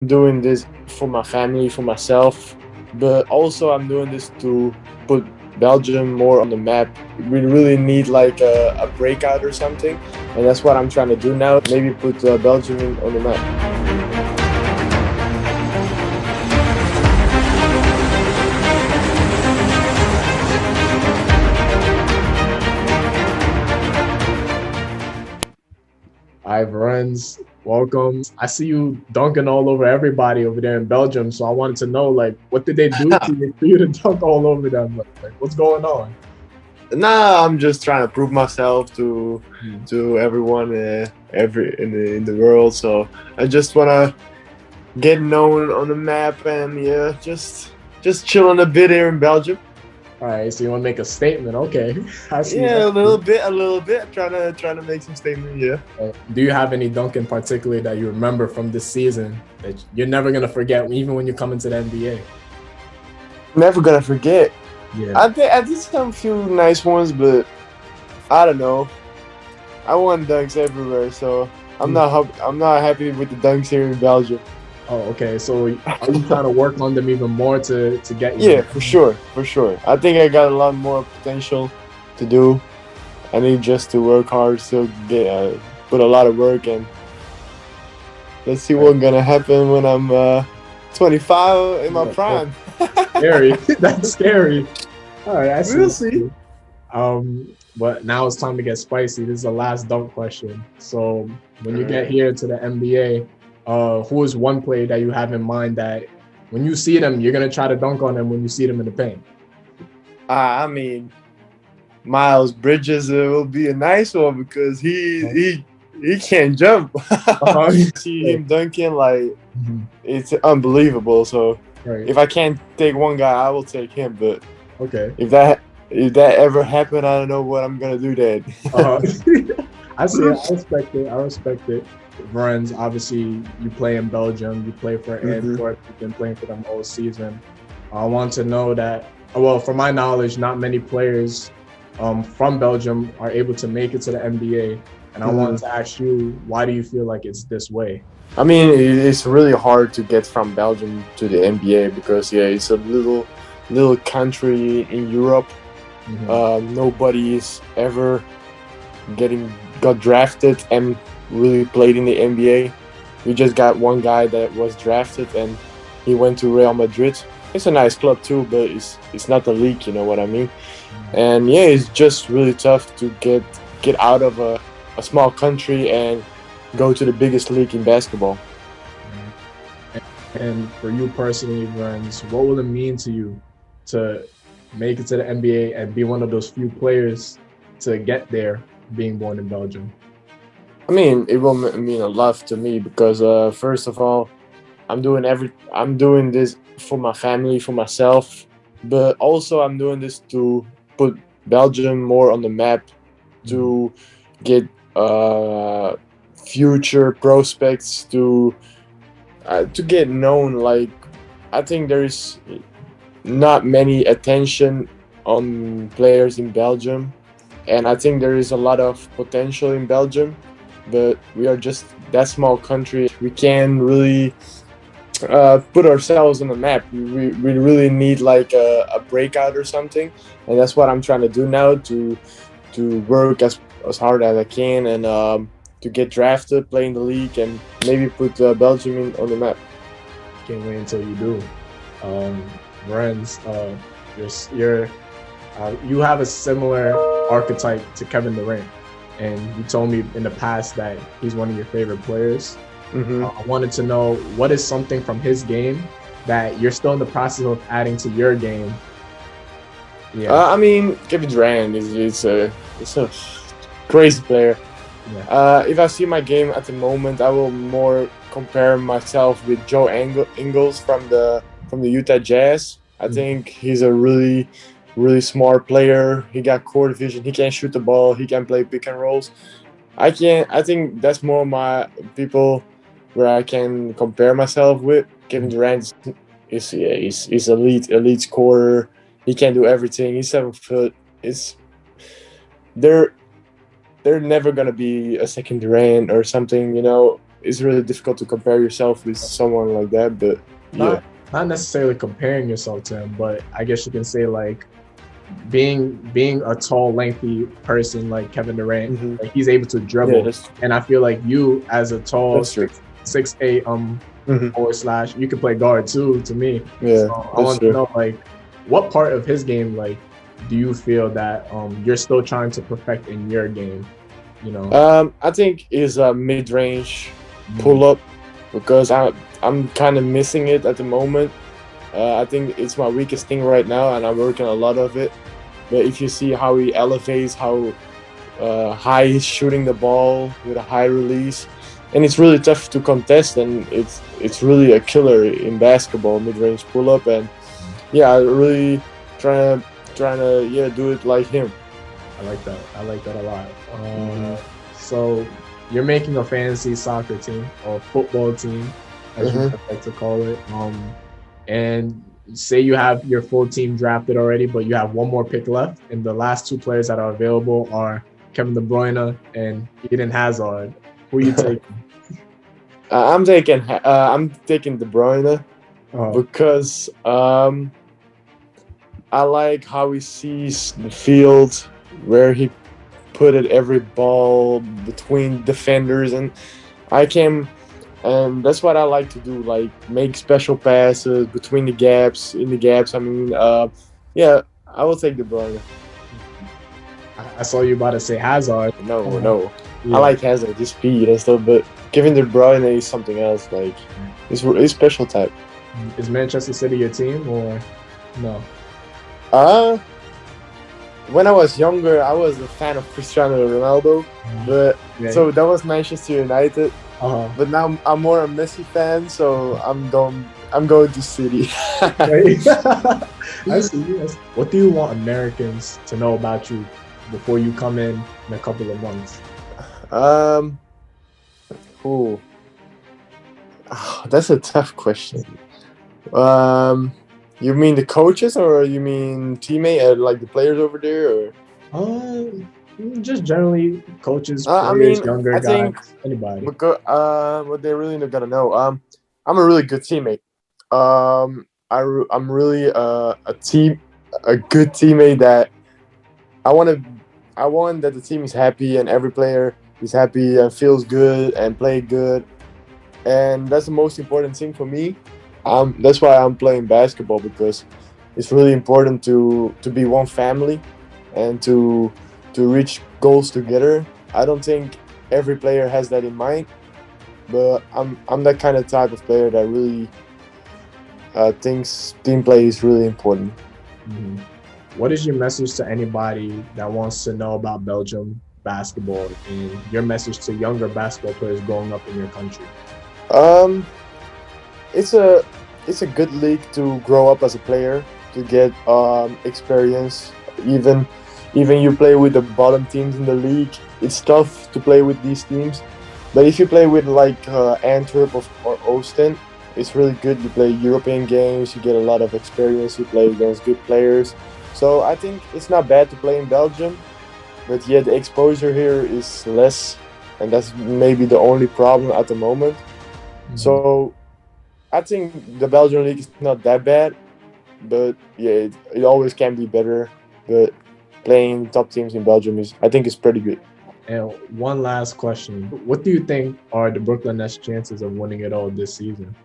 doing this for my family, for myself, but also I'm doing this to put Belgium more on the map. We really need like a breakout or something, and that's what I'm trying to do now. Maybe put Belgium on the map. Hi, Vrenz. Welcome. I see you dunking all over everybody over there in Belgium. So I wanted to know, like, what did they do to you for you to dunk all over them? Like, what's going on? Nah, I'm just trying to prove myself to Hmm. everyone, every in the world. So I just wanna get known on the map, and yeah, just chilling a bit here in Belgium. All right, so you want to make a statement? Okay, I see. I Yeah, see. a little bit. Trying to make some statement. Yeah, Do you have any dunk in particular that you remember from this season that you're never gonna forget, even when you come into the NBA? never gonna forget. Yeah. I did some few nice ones, but I don't know. I won dunks everywhere, so I'm not happy with the dunks here in Belgium. Oh, okay. So are you trying to work on them even more to get even Yeah, better? for sure. I think I got a lot more potential to do. I need just to work hard, still get put a lot of work, and let's see Right. what's gonna happen when I'm 25 in my Oh, oh, prime. scary. That's scary. All right, I see. We'll I see. see. But now it's time to get spicy. This is the last dunk question. So when you get here to the NBA, who is one player that you have in mind that when you see them, you're gonna try to dunk on them when you see them in the paint? I mean, Miles Bridges will be a nice one because Uh-huh. he can't jump. Uh-huh. See Right. him dunking like Mhm. it's unbelievable. So Right. if I can't take one guy, I will take him. But Okay. if that ever happened, I don't know what I'm gonna do then. Uh-huh. I see it. I respect it. I respect it. Vrenz, obviously, you play in Belgium. You play for hmm Antwerp. You've been playing for them all season. I want to know that, well, from my knowledge, not many players from Belgium are able to make it to the NBA. And I hmm wanted to ask you, why do you feel like it's this way? I mean, it's really hard to get from Belgium to the NBA because yeah, it's a little country in Europe. Mm-hmm. Nobody's ever getting got drafted and really played in the NBA. We just got one guy that was drafted and he went to Real Madrid. It's a nice club too, but it's not the league, you know what I mean? And yeah, it's just really tough to get out of a small country and go to the biggest league in basketball. And for you personally, Vrenz, what will it mean to you to make it to the NBA and be one of those few players to get there being born in Belgium? I mean, it will mean a lot to me because first of all, I'm doing this for my family, for myself, but also I'm doing this to put Belgium more on the map, Mm-hmm. to get uh, future prospects to get known. Like I think there is not many attention on players in Belgium, and I think there is a lot of potential in Belgium, but we are just that small country. We can really put ourselves on the map. We really need like a breakout or something, and that's what I'm trying to do now to work as hard as I can and to get drafted, play in the league, and maybe put Belgium on the map. Can't wait until you do. Vrenz, you're you have a similar archetype to Kevin Durant, and you told me in the past that he's one of your favorite players. hmm I wanted to know what is something from his game that you're still in the process of adding to your game. Yeah, I mean, Kevin Durant is a crazy player. yeah. If I see my game at the moment, I will more compare myself with Joe Ingles from the Utah Jazz. I Mhm. think he's a really smart player. He got court vision. He can shoot the ball. He can play pick and rolls. I can. I think that's more my people where I can compare myself with. Kevin Durant is yeah, he's elite scorer. He can do everything. He's 7 foot. It's they're they're never gonna be a second Durant or something. You know, it's really difficult to compare yourself with someone like that. But yeah, Not necessarily comparing yourself to him, but I guess you can say like being a tall, lengthy person like Kevin Durant, like he's able to dribble, and I feel like you as a tall 6'8" forward slash, you can play guard too. To me, so I want to know like what part of his game like do you feel that you're still trying to perfect in your game? You know, I think is a mid-range pull-up because I'm kind of missing it at the moment. I think it's my weakest thing right now, and I'm working a lot of it. But if you see how he elevates, how high he's shooting the ball with a high release, and it's really tough to contest, and it's really a killer in basketball, mid-range pull-up, and yeah, I really trying to do it like him. I like that. I like that a lot. So you're making a fantasy soccer team or football team, as you like to call it. And say you have your full team drafted already, but you have one more pick left, and the last two players that are available are Kevin De Bruyne and Eden Hazard. Who are you taking? I'm taking De Bruyne because I like how he sees the field, where he put it every ball between defenders, and and that's what I like to do, like make special passes between the gaps, in the gaps. I mean, yeah, I will take De Bruyne. I saw you about to say Hazard. No. Yeah. I like Hazard, his speed and stuff, but Kevin De Bruyne is something else. Like, he's special type. Is Manchester City your team or no? When I was younger, I was a fan of Cristiano Ronaldo, but so that was Manchester United. But now I'm more a Messi fan, so I'm going to City. I see. What do you want Americans to know about you before you come in a couple of months? That's a tough question. You mean the coaches, or you mean teammate, like the players over there, or? Just generally coaches, players, younger guys, anybody. Because, what they really gotta know. I'm a really good teammate. I'm really a good teammate that I want that the team is happy and every player is happy and feels good and play good, and that's the most important thing for me. That's why I'm playing basketball, because it's really important to be one family and to reach goals together. I don't think every player has that in mind, but I'm that kind of type of player that really thinks team play is really important. What is your message to anybody that wants to know about Belgium basketball, and your message to younger basketball players growing up in your country? It's a good league to grow up as a player, to get experience. Even you play with the bottom teams in the league, it's tough to play with these teams. But if you play with like Antwerp or Oosten, it's really good. You play European games, you get a lot of experience, you play against good players. So I think it's not bad to play in Belgium, but yeah, the exposure here is less, and that's maybe the only problem at the moment. So I think the Belgian league is not that bad, but yeah, it always can be better. But playing top teams in Belgium I think is pretty good. And one last question. What do you think are the Brooklyn Nets' chances of winning it all this season?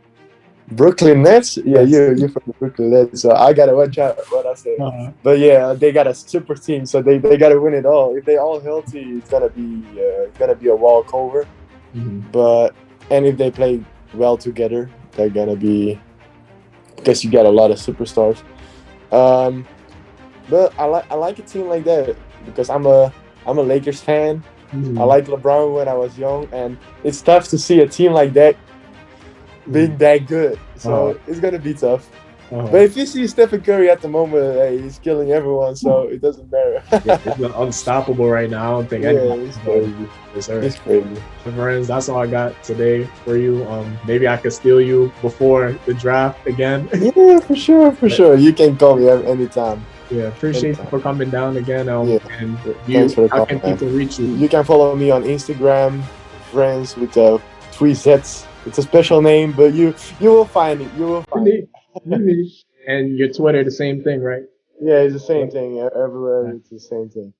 Brooklyn Nets? Yeah, you're from the Brooklyn Nets, so I gotta watch out what I say. But yeah, they got a super team, so they gotta win it all. If they all healthy, it's gonna be a walkover. And if they play well together, they're gonna be, because you got a lot of superstars. But I like a team like that because I'm a Lakers fan. I like LeBron when I was young, and it's tough to see a team like that being that good. So it's gonna be tough. But if you see Stephen Curry at the moment, hey, he's killing everyone, so it doesn't matter. It's unstoppable right now. I don't think it's crazy. It's crazy. Vrenz, that's all I got today for you. Maybe I could steal you before the draft again. Yeah, for sure. You can call me anytime. Yeah, appreciate you for coming down again. And thanks for the how can people reach you? You can follow me on Instagram, Vrenz with three Z's. It's a special name, but you will find it. You will find it. Unique, unique. And your Twitter, the same thing, right? Yeah, it's the same thing everywhere. It's the same thing.